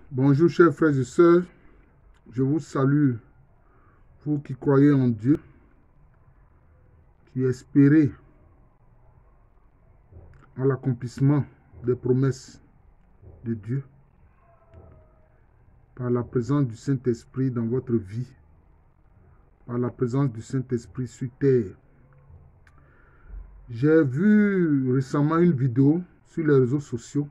Bonjour chers frères et sœurs, je vous salue, vous qui croyez en Dieu, qui espérez en l'accomplissement des promesses de Dieu par la présence du Saint-Esprit dans votre vie, par la présence du Saint-Esprit sur terre. J'ai vu récemment une vidéo sur les réseaux sociaux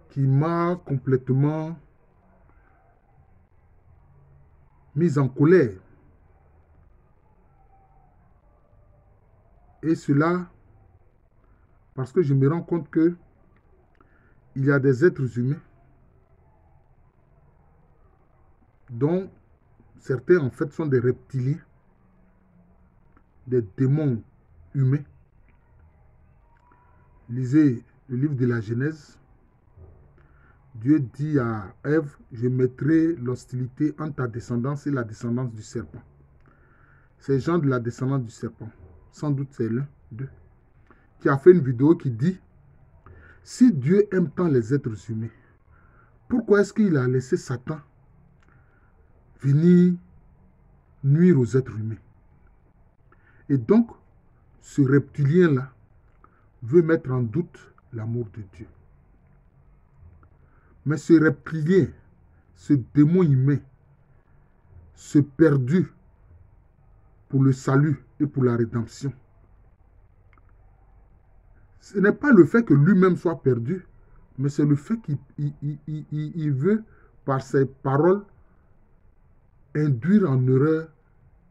qui m'a complètement mis en colère. Et cela parce que je me rends compte que il y a des êtres humains dont certains en fait sont des reptiliens, des démons humains. Lisez le livre de la Genèse. Dieu dit à Ève, je mettrai l'hostilité entre ta descendance et la descendance du serpent. Ces gens de la descendance du serpent, sans doute c'est l'un d'eux, qui a fait une vidéo qui dit, si Dieu aime tant les êtres humains, pourquoi est-ce qu'il a laissé Satan venir nuire aux êtres humains? Et donc, ce reptilien-là veut mettre en doute l'amour de Dieu. Mais ce reptilien, ce démon humain, ce perdu pour le salut et pour la rédemption, ce n'est pas le fait que lui-même soit perdu, mais c'est le fait qu'il veut, par ses paroles, induire en erreur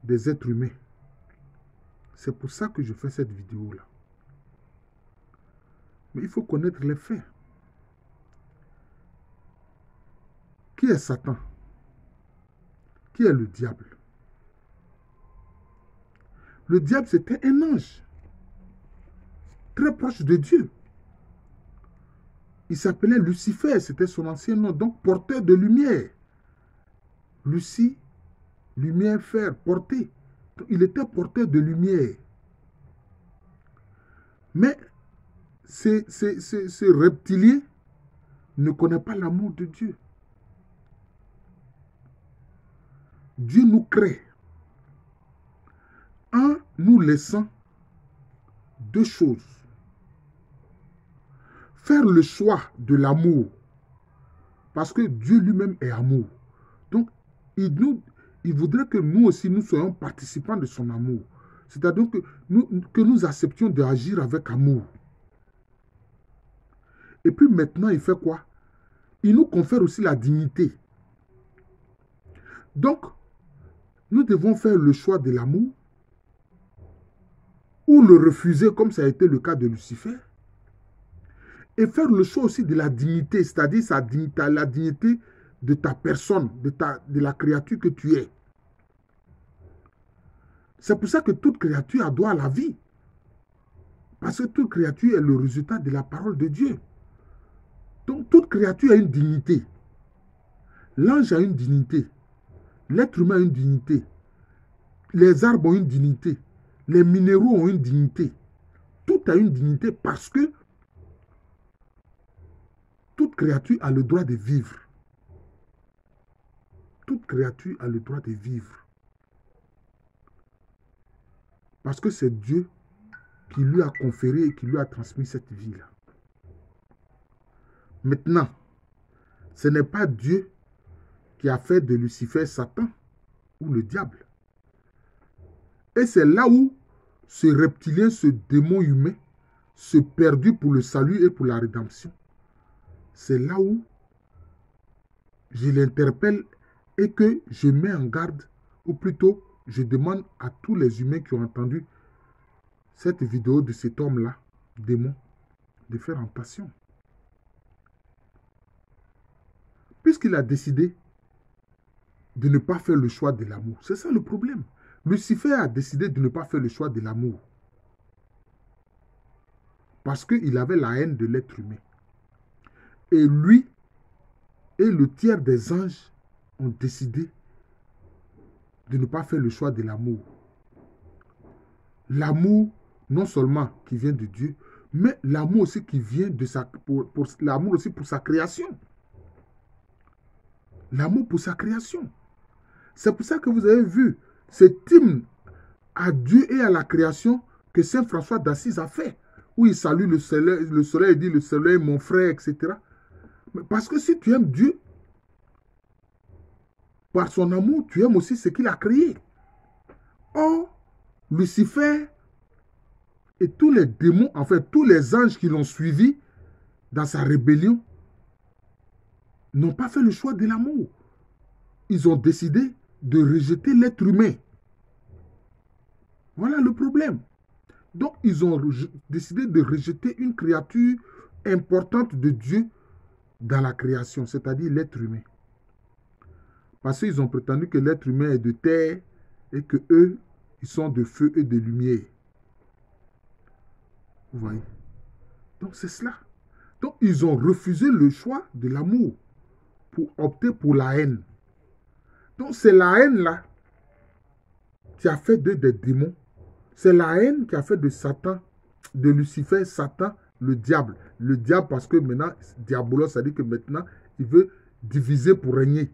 des êtres humains. C'est pour ça que je fais cette vidéo-là. Mais il faut connaître les faits. Qui est Satan? Qui est le diable? Le diable, c'était un ange, très proche de Dieu. Il s'appelait Lucifer, c'était son ancien nom, donc porteur de lumière. Lucie, lumière, fer, porté. Il était porteur de lumière. Mais ce reptilien ne connaît pas l'amour de Dieu. Dieu nous crée en nous laissant deux choses. Faire le choix de l'amour, parce que Dieu lui-même est amour. Donc, il voudrait que nous aussi, nous soyons participants de son amour. C'est-à-dire que nous acceptions d'agir avec amour. Et puis maintenant, il fait quoi? Il nous confère aussi la dignité. Donc, nous devons faire le choix de l'amour ou le refuser, comme ça a été le cas de Lucifer, et faire le choix aussi de la dignité, c'est-à-dire la dignité de ta personne, de la créature que tu es. C'est pour ça que toute créature a droit à la vie. Parce que toute créature est le résultat de la parole de Dieu. Donc toute créature a une dignité. L'ange a une dignité. L'être humain a une dignité. Les arbres ont une dignité. Les minéraux ont une dignité. Tout a une dignité parce que toute créature a le droit de vivre. Toute créature a le droit de vivre. Parce que c'est Dieu qui lui a conféré et qui lui a transmis cette vie-là. Maintenant, ce n'est pas Dieu qui a fait de Lucifer Satan ou le diable. Et c'est là où ce reptilien, ce démon humain, se perdu pour le salut et pour la rédemption. C'est là où je l'interpelle et que je mets en garde, ou plutôt je demande à tous les humains qui ont entendu cette vidéo de cet homme-là, démon, de faire attention. Puisqu'il a décidé de ne pas faire le choix de l'amour. C'est ça le problème. Lucifer a décidé de ne pas faire le choix de l'amour. Parce qu'il avait la haine de l'être humain. Et lui et le tiers des anges ont décidé de ne pas faire le choix de l'amour. L'amour, non seulement qui vient de Dieu, mais l'amour aussi qui vient de l'amour aussi pour sa création. l'amour pour sa création. C'est pour ça que vous avez vu cet hymne à Dieu et à la création que Saint François d'Assise a fait, où il salue le soleil et dit le soleil mon frère, etc. Parce que si tu aimes Dieu, par son amour, tu aimes aussi ce qu'il a créé. Or, Lucifer et tous les démons, en fait, tous les anges qui l'ont suivi dans sa rébellion, n'ont pas fait le choix de l'amour. Ils ont décidé de rejeter l'être humain. Voilà le problème. Donc, ils ont décidé de rejeter une créature importante de Dieu dans la création, c'est-à-dire l'être humain. Parce qu'ils ont prétendu que l'être humain est de terre et que eux, ils sont de feu et de lumière. Vous voyez? Donc, c'est cela. Donc, ils ont refusé le choix de l'amour pour opter pour la haine. Donc, c'est la haine-là qui a fait d'eux des démons. C'est la haine qui a fait de Satan, de Lucifer, Satan, le diable. Le diable parce que maintenant, diabolos, ça dit que maintenant, il veut diviser pour régner.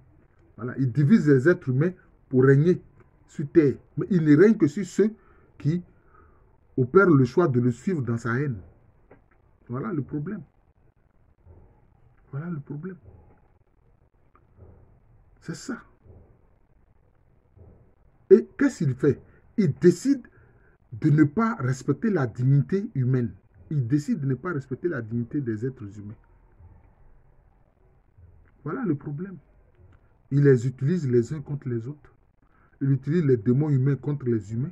Voilà, il divise les êtres humains pour régner sur terre. Mais il ne règne que sur ceux qui opèrent le choix de le suivre dans sa haine. Voilà le problème. Voilà le problème. C'est ça. Et qu'est-ce qu'il fait? Il décide de ne pas respecter la dignité humaine. Il décide de ne pas respecter la dignité des êtres humains. Voilà le problème. Il les utilise les uns contre les autres. Il utilise les démons humains contre les humains.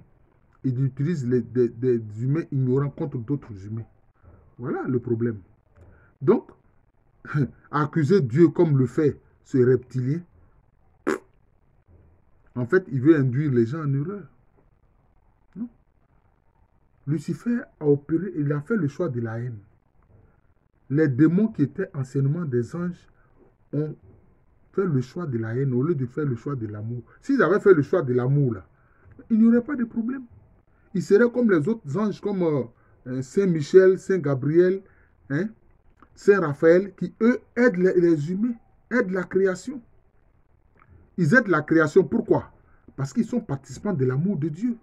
Il utilise des humains ignorants contre d'autres humains. Voilà le problème. Donc, accuser Dieu comme le fait ce reptilien, en fait, il veut induire les gens en erreur. Non. Lucifer a opéré, il a fait le choix de la haine. Les démons qui étaient anciennement des anges ont fait le choix de la haine au lieu de faire le choix de l'amour. S'ils avaient fait le choix de l'amour, là, il n'y aurait pas de problème. Ils seraient comme les autres anges, comme Saint Michel, Saint Gabriel, hein, Saint Raphaël, qui eux aident les humains, aident la création. Ils aident la création, pourquoi? Parce qu'ils sont participants de l'amour de Dieu.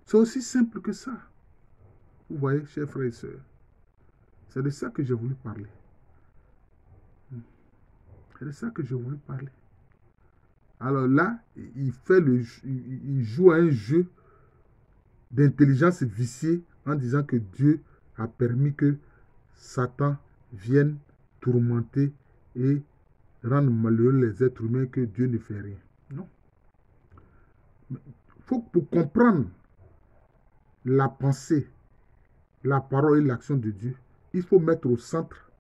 C'est aussi simple que ça. Vous voyez, chers frères et sœurs, c'est de ça que j'ai voulu parler. C'est de ça que j'ai voulu parler. Alors là, il joue à un jeu d'intelligence viciée en disant que Dieu a permis que Satan vienne tourmenter et rendre malheureux les êtres humains, que Dieu ne fait rien. Non. Faut, pour comprendre la pensée, la parole et l'action de Dieu, il faut mettre au centre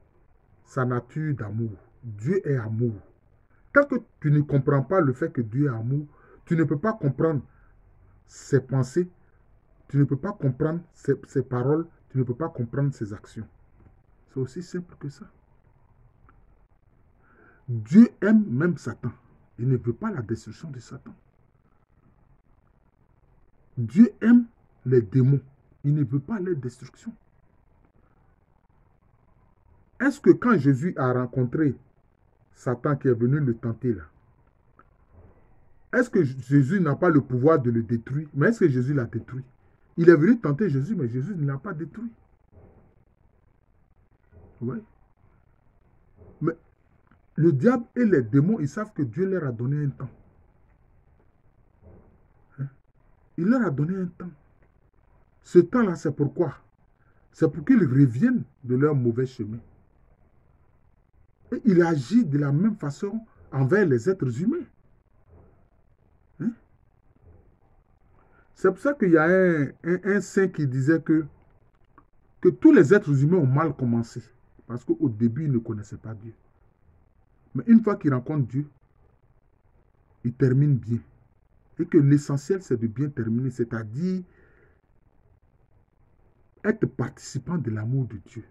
sa nature d'amour. Dieu est amour. Tant que tu ne comprends pas le fait que Dieu est amour, tu ne peux pas comprendre ses pensées, tu ne peux pas comprendre ses paroles, tu ne peux pas comprendre ses actions. C'est aussi simple que ça. Dieu aime même Satan. Il ne veut pas la destruction de Satan. Dieu aime les démons. Il ne veut pas leur destruction. Est-ce que quand Jésus a rencontré Satan qui est venu le tenter là, est-ce que Jésus n'a pas le pouvoir de le détruire? Mais est-ce que Jésus l'a détruit? Il est venu tenter Jésus, mais Jésus ne l'a pas détruit. Oui. Mais le diable et les démons, ils savent que Dieu leur a donné un temps. Hein? Il leur a donné un temps. Ce temps-là, c'est pourquoi? C'est pour qu'ils reviennent de leur mauvais chemin. Et il agit de la même façon envers les êtres humains. Hein? C'est pour ça qu'il y a un saint qui disait que tous les êtres humains ont mal commencé. Parce qu'au début, ils ne connaissaient pas Dieu. Mais une fois qu'ils rencontrent Dieu, ils terminent bien. Et que l'essentiel, c'est de bien terminer, c'est-à-dire être participant de l'amour de Dieu.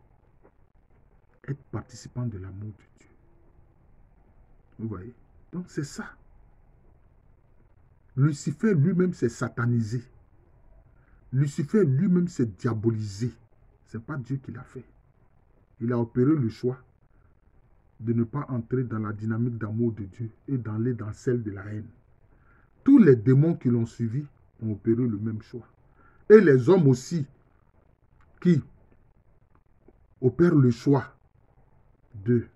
Être participant de l'amour de Dieu. Vous voyez? Donc c'est ça. Lucifer lui-même s'est satanisé. Lucifer lui-même s'est diabolisé. Ce n'est pas Dieu qui l'a fait. Il a opéré le choix de ne pas entrer dans la dynamique d'amour de Dieu et d'aller dans celle de la haine. Tous les démons qui l'ont suivi ont opéré le même choix. Et les hommes aussi qui opèrent le choix du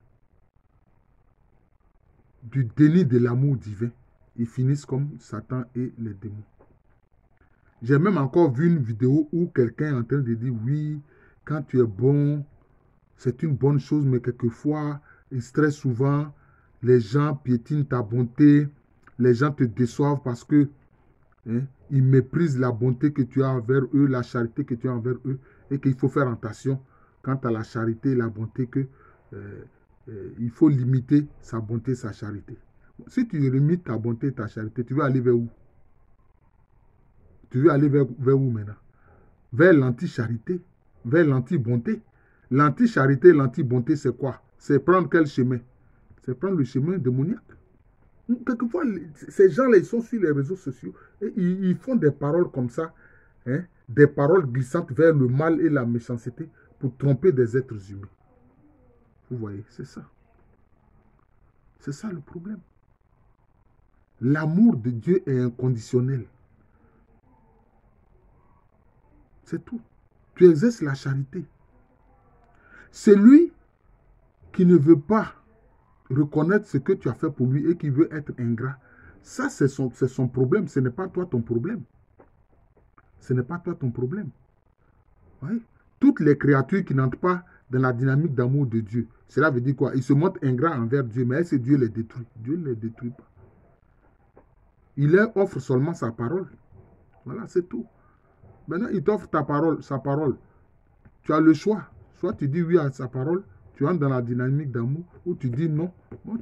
déni de l'amour divin, ils finissent comme Satan et les démons. J'ai même encore vu une vidéo où quelqu'un est en train de dire, oui, quand tu es bon, c'est une bonne chose, mais quelquefois, et très souvent, les gens piétinent ta bonté, les gens te déçoivent parce que ils méprisent la bonté que tu as envers eux, la charité que tu as envers eux, et qu'il faut faire attention quant à la charité et la bonté, que il faut limiter sa bonté, sa charité. Si tu limites ta bonté et ta charité, tu veux aller vers où? Tu veux aller vers où maintenant? Vers l'anti-charité, vers l'anti-bonté. L'anti-charité et l'anti-bonté, c'est quoi? C'est prendre quel chemin? C'est prendre le chemin démoniaque. Quelquefois, ces gens-là, ils sont sur les réseaux sociaux et ils font des paroles comme ça, des paroles glissantes vers le mal et la méchanceté pour tromper des êtres humains. Vous voyez, c'est ça. C'est ça le problème. L'amour de Dieu est inconditionnel. C'est tout. Tu exerces la charité. Celui qui ne veut pas reconnaître ce que tu as fait pour lui et qui veut être ingrat, ça c'est son problème. Ce n'est pas toi ton problème. Ce n'est pas toi ton problème. Oui. Toutes les créatures qui n'entrent pas dans la dynamique d'amour de Dieu, cela veut dire quoi? Ils se montrent ingrats envers Dieu, mais est-ce que Dieu les détruit? Dieu ne les détruit pas. Il leur offre seulement sa parole. Voilà, c'est tout. Maintenant, il t'offre sa parole. Tu as le choix. Soit tu dis oui à sa parole, tu entres dans la dynamique d'amour, ou tu dis non,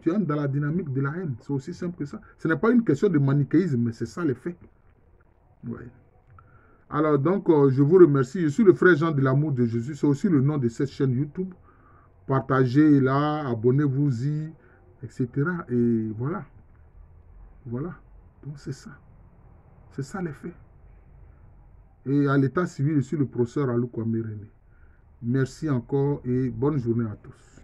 tu entres dans la dynamique de la haine. C'est aussi simple que ça. Ce n'est pas une question de manichéisme, mais c'est ça les faits. Ouais. Alors donc, je vous remercie. Je suis le frère Jean de l'amour de Jésus. C'est aussi le nom de cette chaîne YouTube. Partagez-la, abonnez-vous-y, etc. Et voilà. Voilà. Donc c'est ça. C'est ça les faits. Et à l'état civil, je suis le professeur Alou Kwame René. Merci encore et bonne journée à tous.